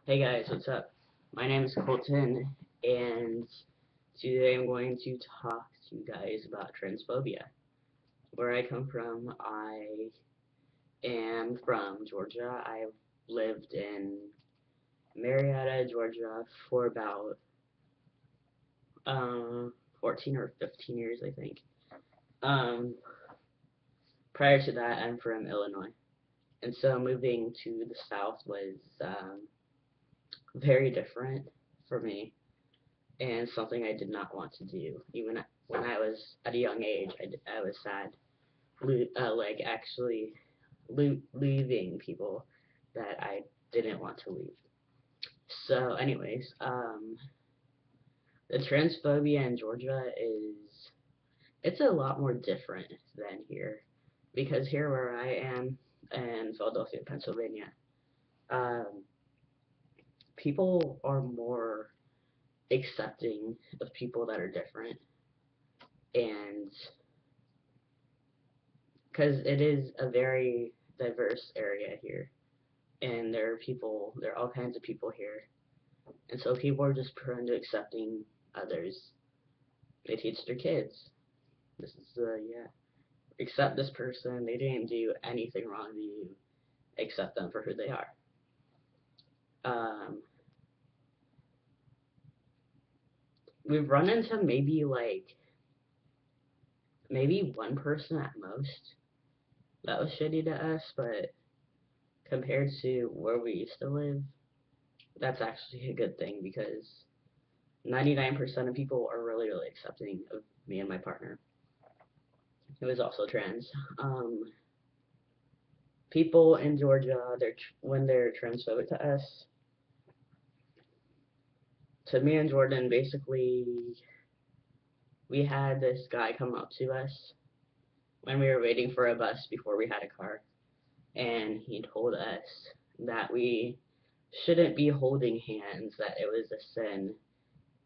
Hey guys, what's up? My name is Colton, and today I'm going to talk to you guys about transphobia. Where I come from, I am from Georgia. I've lived in Marietta, Georgia for about 14 or 15 years, I think. Um, Prior to that, I'm from Illinois, and so moving to the South was very different for me and something I did not want to do. Even when I was at a young age, I was sad, like actually leaving people that I didn't want to leave. So, anyways, the transphobia in Georgia it's a lot more different than here, because here where I am in Philadelphia, Pennsylvania, um, people are more accepting of people that are different, and because it is a very diverse area here, and there are all kinds of people here, and so people are just prone to accepting others. They teach their kids, this is yeah, accept this person. They didn't do anything wrong to you. Accept them for who they are. Um, we've run into maybe one person at most that was shitty to us, but compared to where we used to live, that's actually a good thing because 99% of people are really, really accepting of me and my partner, who is also trans. Um, People in Georgia, when they're transphobic to us, to me and Jordan, basically, we had this guy come up to us when we were waiting for a bus before we had a car, and he told us that we shouldn't be holding hands, that it was a sin,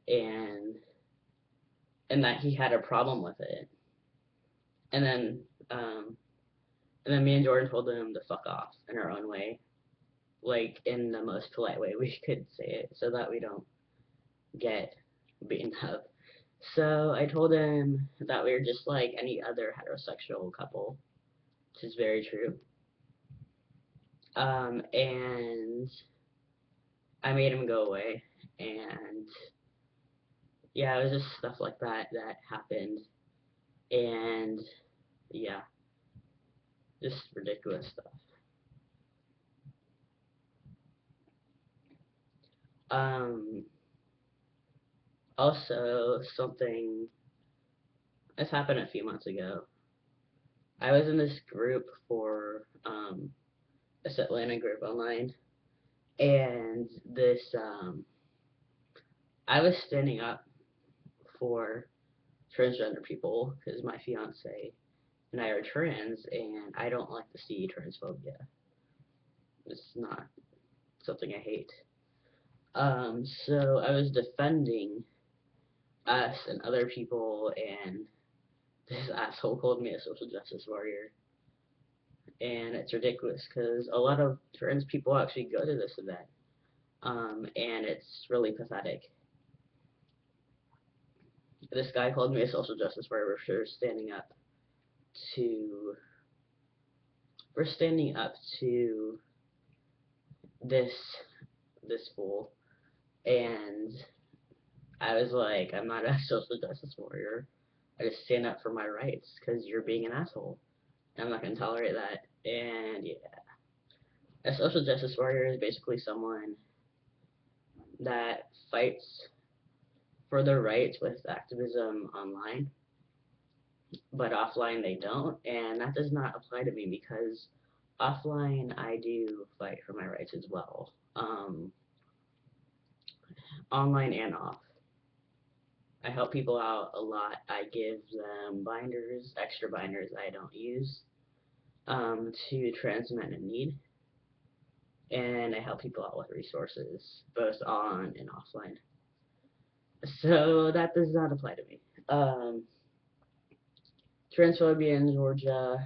and and that he had a problem with it. And then um, and then me and Jordan told him to fuck off in our own way, like in the most polite way we could say it, so that we don't get beaten up. So I told him that we were just like any other heterosexual couple, which is very true. And I made him go away, and yeah, it was just stuff like that happened, and yeah, just ridiculous stuff. Um, Also, something this happened a few months ago. I was in this group for this Atlanta group online, and this I was standing up for transgender people because my fiance and I are trans, and I don't like to see transphobia. It's not something I hate. So I was defending us and other people, and this asshole called me a social justice warrior, and it's ridiculous because a lot of trans people actually go to this event, and it's really pathetic. This guy called me a social justice warrior for to standing up to this fool, and I was like, I'm not a social justice warrior. I just stand up for my rights because you're being an asshole. I'm not gonna tolerate that. And yeah, a social justice warrior is basically someone that fights for their rights with activism online, but offline they don't, and that does not apply to me because offline I do fight for my rights as well, online and off. I help people out a lot. I give them binders, extra binders I don't use, to trans men in need, and I help people out with resources, both on and offline. So that does not apply to me. Um, Transphobia in Georgia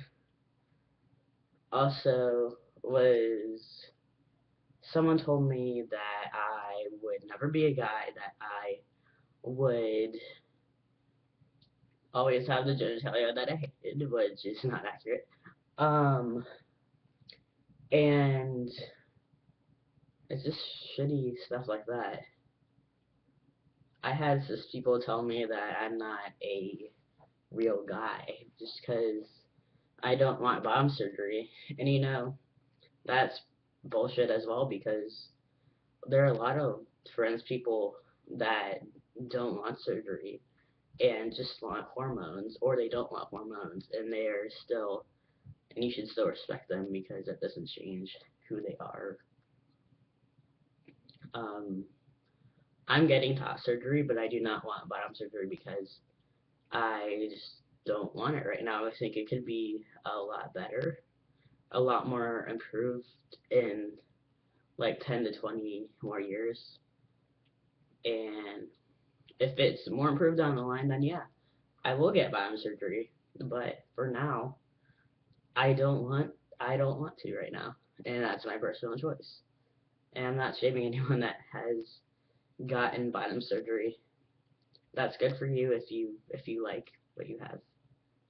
also was someone told me that I would never be a guy, that I would always have the genitalia that I hated, which is not accurate. Um, and it's just shitty stuff like that. I had cis people tell me that I'm not a real guy just because I don't want bottom surgery. And that's bullshit as well because there are a lot of trans people that don't want surgery and just want hormones, or they don't want hormones and they're still, and you should still respect them because that doesn't change who they are. Um, I'm getting top surgery, but I do not want bottom surgery because I just don't want it right now. I think it could be a lot better, a lot more improved in like 10 to 20 more years. And if it's more improved down the line, then yeah, I will get bottom surgery. But for now, I don't want I don't want to right now. And that's my personal choice. And I'm not shaming anyone that has gotten bottom surgery. That's good for you if you like what you have.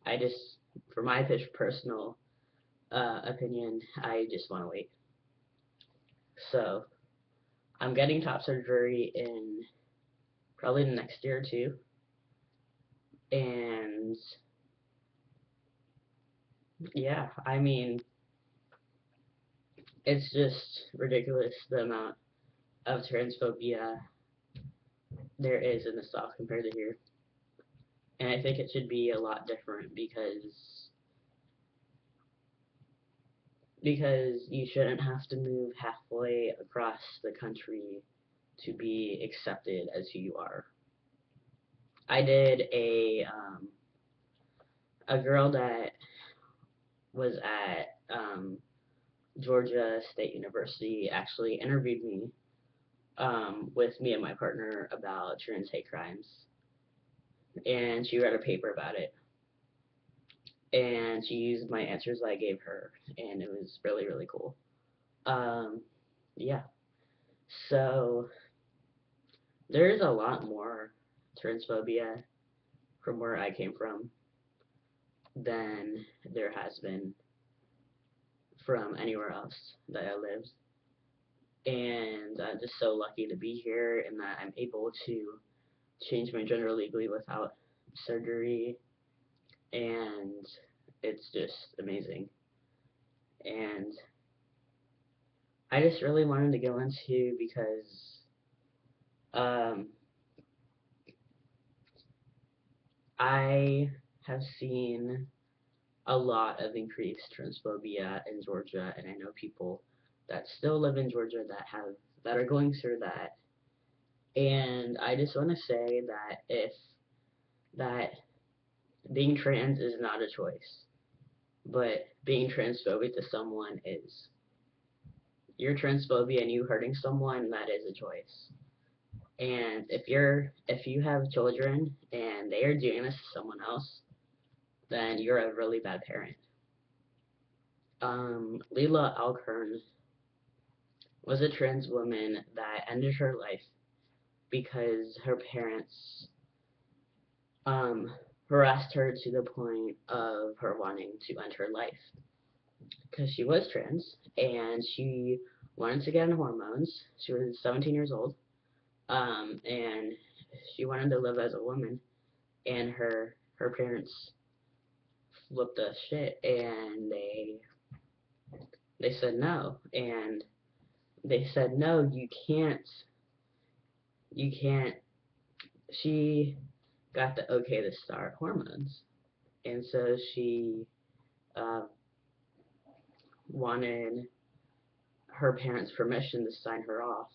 I just, for my personal opinion, I just want to wait. So I'm getting top surgery in probably the next year or two, and yeah, I mean, it's just ridiculous the amount of transphobia there is in the South compared to here, and I think it should be a lot different because you shouldn't have to move halfway across the country to be accepted as who you are. I did a girl that was at Georgia State University actually interviewed me with me and my partner about trans hate crimes, and she read a paper about it, and she used my answers I gave her, and it was really really cool. Um, yeah, so there's a lot more transphobia from where I came from than there has been from anywhere else that I lived. And I'm just so lucky to be here and that I'm able to change my gender legally without surgery, and it's just amazing. And I just really wanted to go into because um, I have seen a lot of increased transphobia in Georgia, and I know people that still live in Georgia that are going through that. And I just want to say that if that being trans is not a choice, but being transphobic to someone is. You're transphobia and you hurting someone, that is a choice. And if you have children and they are doing this to someone else, then you're a really bad parent. Leila Alkern was a trans woman that ended her life because her parents um, harassed her to the point of her wanting to end her life because she was trans and she wanted to get on hormones. She was 17 years old, and she wanted to live as a woman, and her parents flipped the shit, and they said no, and they said no, you can't. She got the okay to start hormones, and so she uh, wanted her parents' permission to sign her off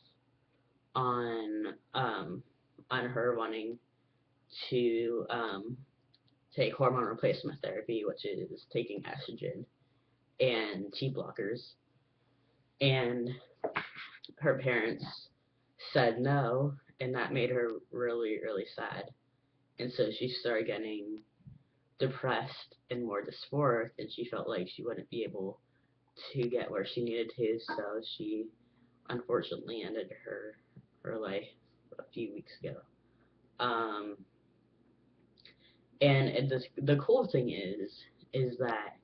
on on her wanting to take hormone replacement therapy, which is taking estrogen and T blockers. And her parents said no, and that made her really, really sad. And so she started getting depressed and more dysphoric, and she felt like she wouldn't be able to get where she needed to, so she unfortunately ended her life a few weeks ago. Um, the cool thing is that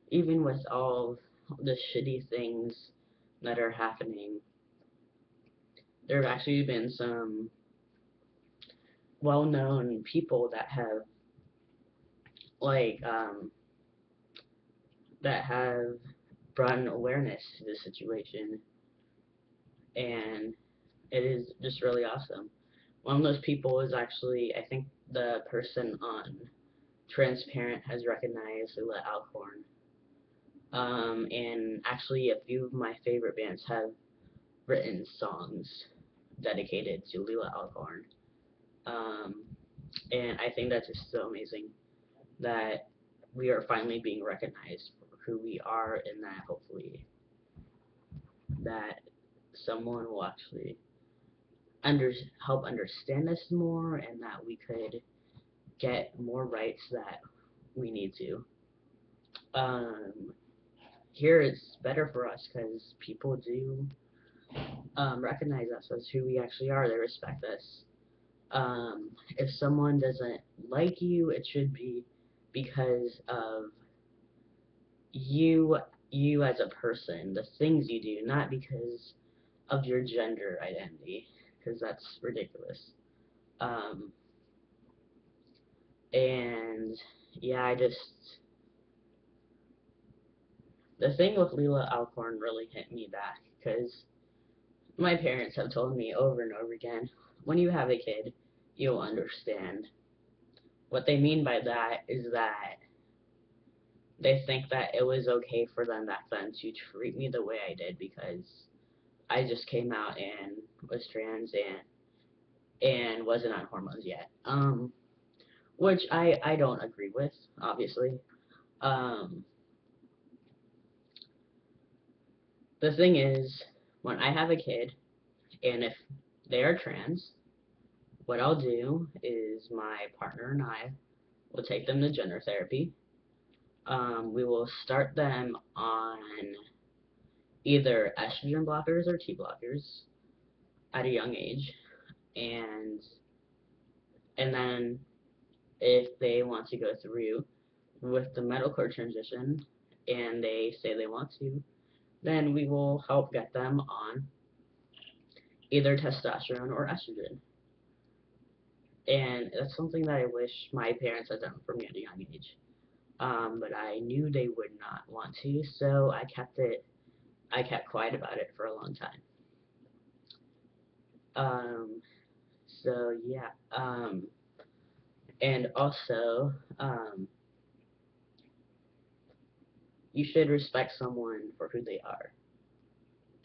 even with all the shitty things that are happening, there have actually been some well-known people that have like that have brought an awareness to the situation, and it is just really awesome. One of those people is actually, I think, the person on Transparent has recognized Lila Alcorn. And actually, a few of my favorite bands have written songs dedicated to Lila Alcorn. Um, and I think that's just so amazing that we are finally being recognized for who we are, and that hopefully that someone will actually help understand us more, and that we could get more rights that we need to. Um, Here it's better for us because people do recognize us as who we actually are. They respect us. If someone doesn't like you, it should be because of you you as a person, the things you do, not because of your gender identity, because that's ridiculous. Um, and yeah, the thing with Leela Alcorn really hit me back because my parents have told me over and over again, when you have a kid, you'll understand. What they mean by that is that they think that it was okay for them back then to treat me the way I did because I just came out and was trans and wasn't on hormones yet. Which I don't agree with, obviously. Um, the thing is, when I have a kid, and if they are trans, what I'll do is my partner and I will take them to gender therapy. We will start them on either estrogen blockers or T blockers at a young age, and and then if they want to go through with the metal cord transition and they say they want to, then we will help get them on either testosterone or estrogen. And that's something that I wish my parents had done for me at a young age. But I knew they would not want to, so I kept quiet about it for a long time. Um, so yeah, and also, you should respect someone for who they are.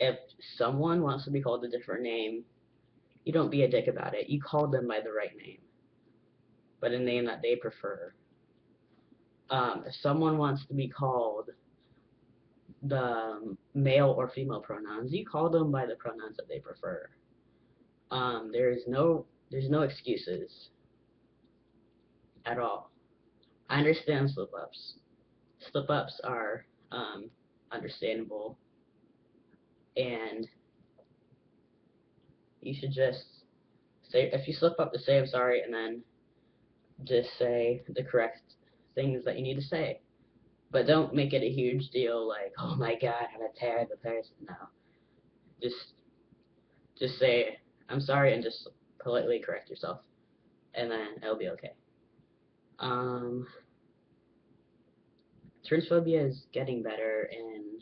If someone wants to be called a different name, you don't be a dick about it. You call them by the right name, but a name that they prefer. If someone wants to be called the male or female pronouns, you call them by the pronouns that they prefer. There's no excuses at all. I understand slip ups. Slip ups are understandable, and you should just say, if you slip up, to say I'm sorry, and then just say the correct things that you need to say. But don't make it a huge deal like, oh my god, I'm a terrible person. No, just just say I'm sorry and just politely correct yourself, and then it'll be okay. Um, Transphobia is getting better in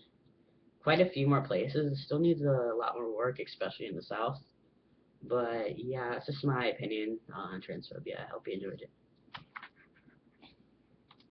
quite a few more places. It still needs a lot more work, especially in the South. But yeah, it's just my opinion on transphobia. I hope you enjoyed it.